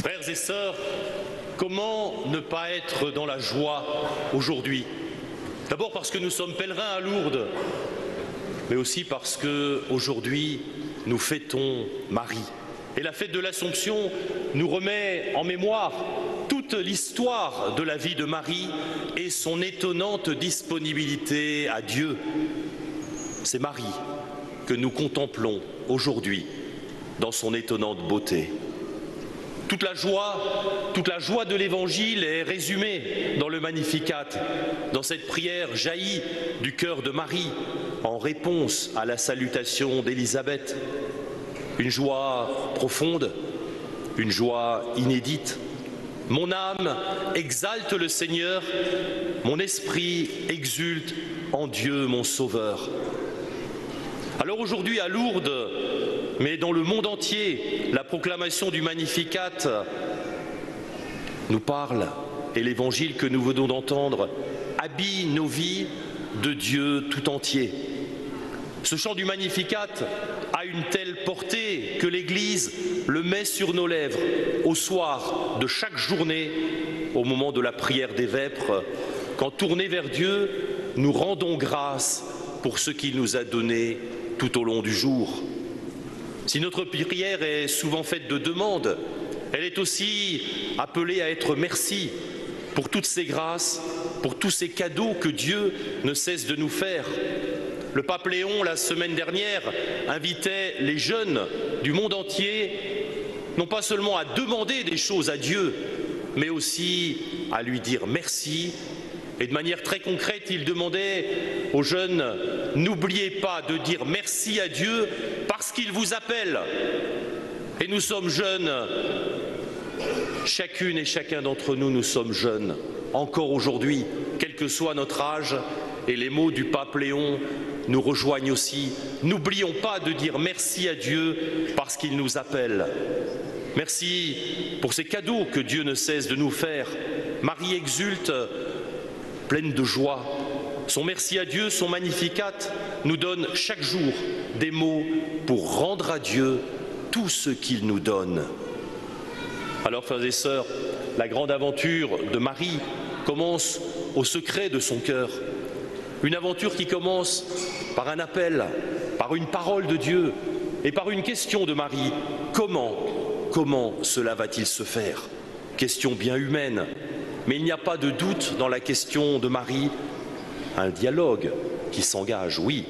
Frères et sœurs, comment ne pas être dans la joie aujourd'hui? D'abord parce que nous sommes pèlerins à Lourdes, mais aussi parce qu'aujourd'hui nous fêtons Marie. Et la fête de l'Assomption nous remet en mémoire toute l'histoire de la vie de Marie et son étonnante disponibilité à Dieu. C'est Marie que nous contemplons aujourd'hui dans son étonnante beauté. Toute la joie de l'Évangile est résumée dans le Magnificat, dans cette prière jaillie du cœur de Marie en réponse à la salutation d'Élisabeth. Une joie profonde, une joie inédite. Mon âme exalte le Seigneur, mon esprit exulte en Dieu mon Sauveur. Alors aujourd'hui à Lourdes, mais dans le monde entier, la proclamation du Magnificat nous parle, et l'évangile que nous venons d'entendre habille nos vies de Dieu tout entier. Ce chant du Magnificat a une telle portée que l'Église le met sur nos lèvres au soir de chaque journée, au moment de la prière des vêpres, quand tournés vers Dieu, nous rendons grâce pour ce qu'il nous a donné tout au long du jour. Si notre prière est souvent faite de demandes, elle est aussi appelée à être merci pour toutes ces grâces, pour tous ces cadeaux que Dieu ne cesse de nous faire. Le pape Léon, la semaine dernière, invitait les jeunes du monde entier, non pas seulement à demander des choses à Dieu, mais aussi à lui dire merci. Et de manière très concrète, il demandait aux jeunes, n'oubliez pas de dire merci à Dieu parce qu'il vous appelle. Et nous sommes jeunes, chacune et chacun d'entre nous, nous sommes jeunes, encore aujourd'hui, quel que soit notre âge. Et les mots du pape Léon nous rejoignent aussi. N'oublions pas de dire merci à Dieu parce qu'il nous appelle. Merci pour ces cadeaux que Dieu ne cesse de nous faire. Marie exulte, pleine de joie. Son merci à Dieu, son Magnificat, nous donne chaque jour des mots pour rendre à Dieu tout ce qu'il nous donne. Alors, frères et sœurs, la grande aventure de Marie commence au secret de son cœur. Une aventure qui commence par un appel, par une parole de Dieu et par une question de Marie. Comment cela va-t-il se faire? Question bien humaine, mais il n'y a pas de doute dans la question de Marie. Un dialogue qui s'engage, oui,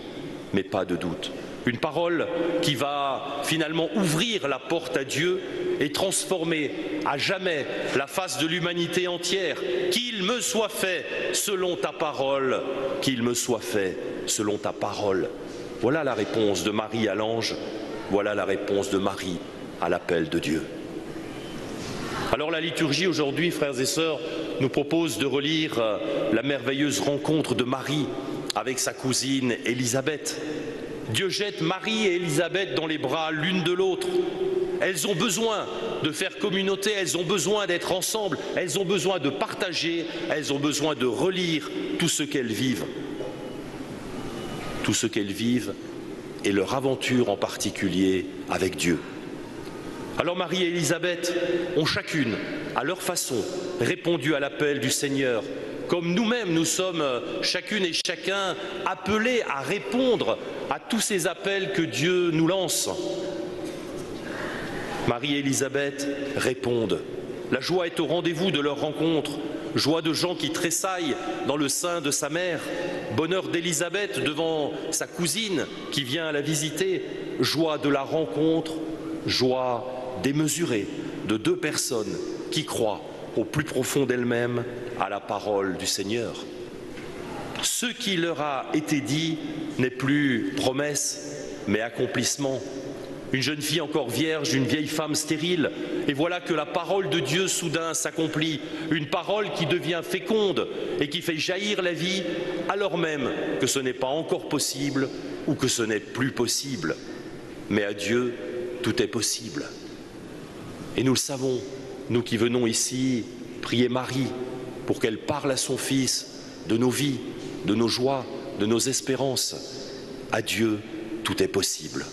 mais pas de doute. Une parole qui va finalement ouvrir la porte à Dieu et transformer à jamais la face de l'humanité entière. Qu'il me soit fait selon ta parole, qu'il me soit fait selon ta parole. Voilà la réponse de Marie à l'ange, voilà la réponse de Marie à l'appel de Dieu. Alors la liturgie aujourd'hui, frères et sœurs, nous propose de relire la merveilleuse rencontre de Marie avec sa cousine Élisabeth. Dieu jette Marie et Élisabeth dans les bras l'une de l'autre. Elles ont besoin de faire communauté, elles ont besoin d'être ensemble, elles ont besoin de partager, elles ont besoin de relire tout ce qu'elles vivent. Tout ce qu'elles vivent et leur aventure en particulier avec Dieu. Alors Marie et Élisabeth ont chacune, à leur façon, répondu à l'appel du Seigneur. Comme nous-mêmes, nous sommes chacune et chacun appelés à répondre à tous ces appels que Dieu nous lance. Marie et Élisabeth répondent. La joie est au rendez-vous de leur rencontre. Joie de Jean qui tressaille dans le sein de sa mère. Bonheur d'Élisabeth devant sa cousine qui vient la visiter. Joie de la rencontre, joie démesurée de deux personnes qui croient au plus profond d'elles-mêmes à la parole du Seigneur. Ce qui leur a été dit n'est plus promesse, mais accomplissement. Une jeune fille encore vierge, une vieille femme stérile, et voilà que la parole de Dieu soudain s'accomplit, une parole qui devient féconde et qui fait jaillir la vie, alors même que ce n'est pas encore possible ou que ce n'est plus possible. Mais à Dieu, tout est possible. Et nous le savons, nous qui venons ici prier Marie pour qu'elle parle à son Fils de nos vies, de nos joies, de nos espérances. À Dieu, tout est possible.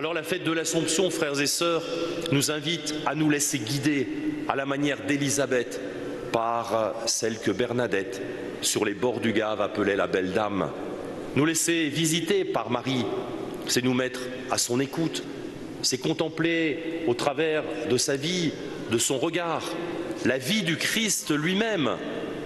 Alors la fête de l'Assomption, frères et sœurs, nous invite à nous laisser guider à la manière d'Élisabeth par celle que Bernadette, sur les bords du Gave, appelait la belle dame. Nous laisser visiter par Marie, c'est nous mettre à son écoute, c'est contempler au travers de sa vie, de son regard, la vie du Christ lui-même.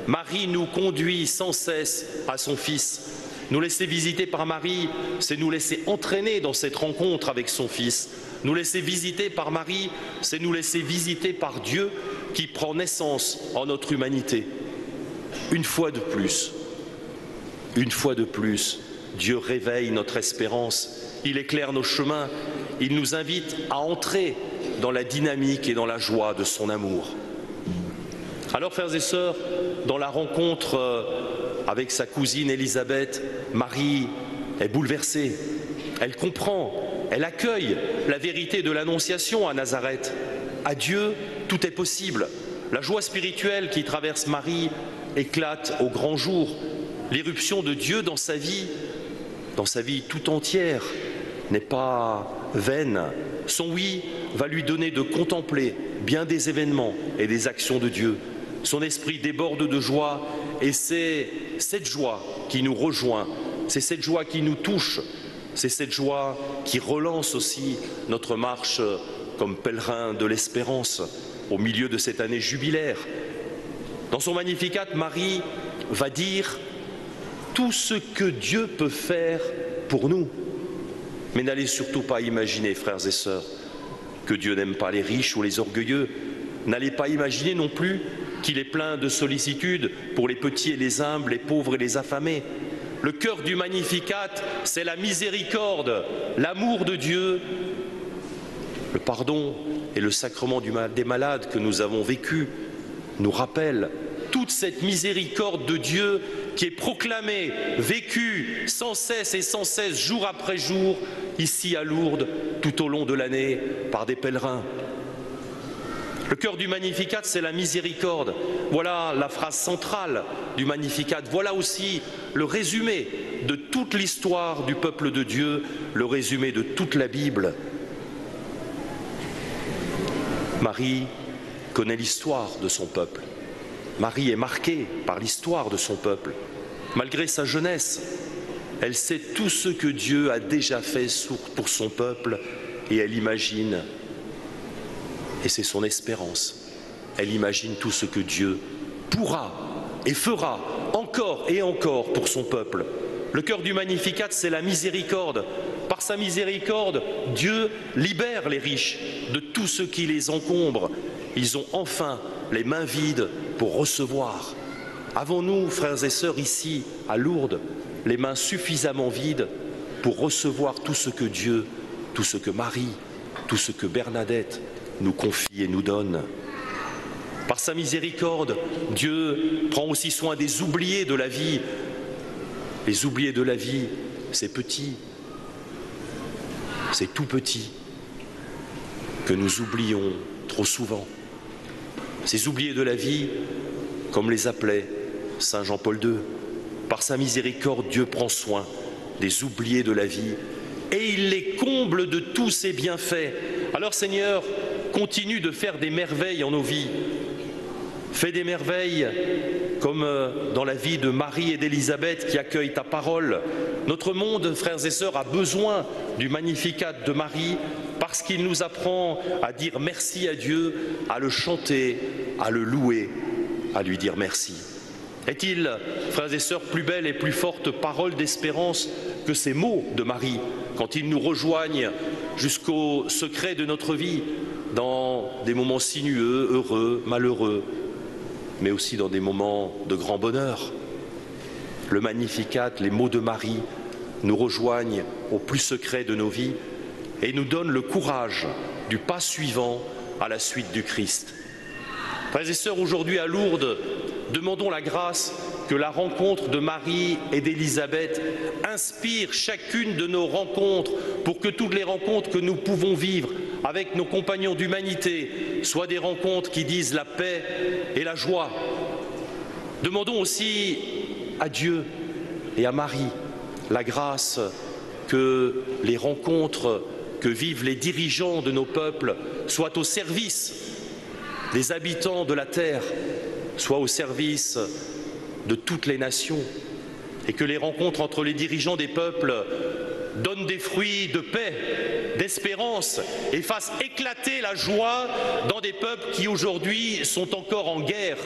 Marie nous conduit sans cesse à son Fils. Nous laisser visiter par Marie, c'est nous laisser entraîner dans cette rencontre avec son Fils. Nous laisser visiter par Marie, c'est nous laisser visiter par Dieu qui prend naissance en notre humanité. Une fois de plus, Dieu réveille notre espérance, il éclaire nos chemins, il nous invite à entrer dans la dynamique et dans la joie de son amour. Alors, frères et sœurs, dans la rencontre avec sa cousine Élisabeth, Marie est bouleversée, elle comprend, elle accueille la vérité de l'Annonciation à Nazareth. À Dieu, tout est possible. La joie spirituelle qui traverse Marie éclate au grand jour. L'irruption de Dieu dans sa vie tout entière, n'est pas vaine. Son oui va lui donner de contempler bien des événements et des actions de Dieu. Son esprit déborde de joie et c'est cette joie qui nous rejoint, c'est cette joie qui nous touche, c'est cette joie qui relance aussi notre marche comme pèlerins de l'espérance au milieu de cette année jubilaire. Dans son Magnificat, Marie va dire tout ce que Dieu peut faire pour nous. Mais n'allez surtout pas imaginer, frères et sœurs, que Dieu n'aime pas les riches ou les orgueilleux. N'allez pas imaginer non plus qu'il est plein de sollicitude pour les petits et les humbles, les pauvres et les affamés. Le cœur du Magnificat, c'est la miséricorde, l'amour de Dieu, le pardon et le sacrement des malades que nous avons vécu nous rappellent toute cette miséricorde de Dieu qui est proclamée, vécue sans cesse et sans cesse, jour après jour, ici à Lourdes, tout au long de l'année, par des pèlerins. Le cœur du Magnificat, c'est la miséricorde. Voilà la phrase centrale du Magnificat. Voilà aussi le résumé de toute l'histoire du peuple de Dieu, le résumé de toute la Bible. Marie connaît l'histoire de son peuple. Marie est marquée par l'histoire de son peuple. Malgré sa jeunesse, elle sait tout ce que Dieu a déjà fait pour son peuple et elle imagine, et c'est son espérance, elle imagine tout ce que Dieu pourra et fera encore et encore pour son peuple. Le cœur du Magnificat, c'est la miséricorde. Par sa miséricorde, Dieu libère les riches de tout ce qui les encombre. Ils ont enfin les mains vides pour recevoir. Avons-nous, frères et sœurs, ici, à Lourdes, les mains suffisamment vides pour recevoir tout ce que Dieu, tout ce que Marie, tout ce que Bernadette nous confie et nous donne? Par sa miséricorde, Dieu prend aussi soin des oubliés de la vie. Les oubliés de la vie, c'est petit, c'est tout petit, que nous oublions trop souvent. Ces oubliés de la vie, comme les appelait Saint Jean-Paul II, par sa miséricorde, Dieu prend soin des oubliés de la vie et il les comble de tous ses bienfaits. Alors Seigneur, continue de faire des merveilles en nos vies. Fais des merveilles comme dans la vie de Marie et d'Élisabeth qui accueillent ta parole. Notre monde, frères et sœurs, a besoin du Magnificat de Marie parce qu'il nous apprend à dire merci à Dieu, à le chanter, à le louer, à lui dire merci. Est-il, frères et sœurs, plus belle et plus forte parole d'espérance que ces mots de Marie quand ils nous rejoignent jusqu'au secret de notre vie, dans des moments sinueux, heureux, malheureux, mais aussi dans des moments de grand bonheur? Le Magnificat, les mots de Marie, nous rejoignent au plus secret de nos vies et nous donnent le courage du pas suivant à la suite du Christ. Frères et sœurs, aujourd'hui à Lourdes, demandons la grâce que la rencontre de Marie et d'Élisabeth inspire chacune de nos rencontres pour que toutes les rencontres que nous pouvons vivre avec nos compagnons d'humanité soient des rencontres qui disent la paix et la joie. Demandons aussi à Dieu et à Marie la grâce que les rencontres que vivent les dirigeants de nos peuples soient au service des habitants de la terre, soient au service de toutes les nations, et que les rencontres entre les dirigeants des peuples donnent des fruits de paix, d'espérance et fassent éclater la joie dans des peuples qui aujourd'hui sont encore en guerre.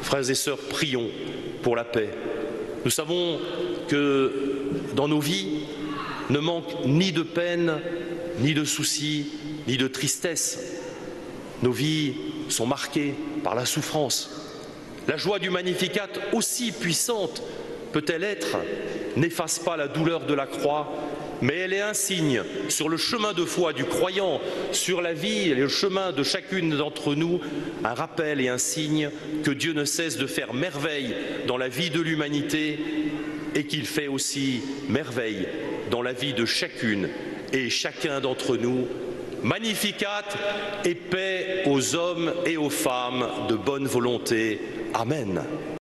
Frères et sœurs, prions pour la paix. Nous savons que dans nos vies ne manque ni de peine, ni de soucis, ni de tristesse. Nos vies sont marquées par la souffrance. La joie du Magnificat, aussi puissante peut-elle être, n'efface pas la douleur de la croix, mais elle est un signe sur le chemin de foi du croyant, sur la vie et le chemin de chacune d'entre nous, un rappel et un signe que Dieu ne cesse de faire merveille dans la vie de l'humanité et qu'il fait aussi merveille dans la vie de chacune et chacun d'entre nous. Magnificat et paix aux hommes et aux femmes de bonne volonté. Amen.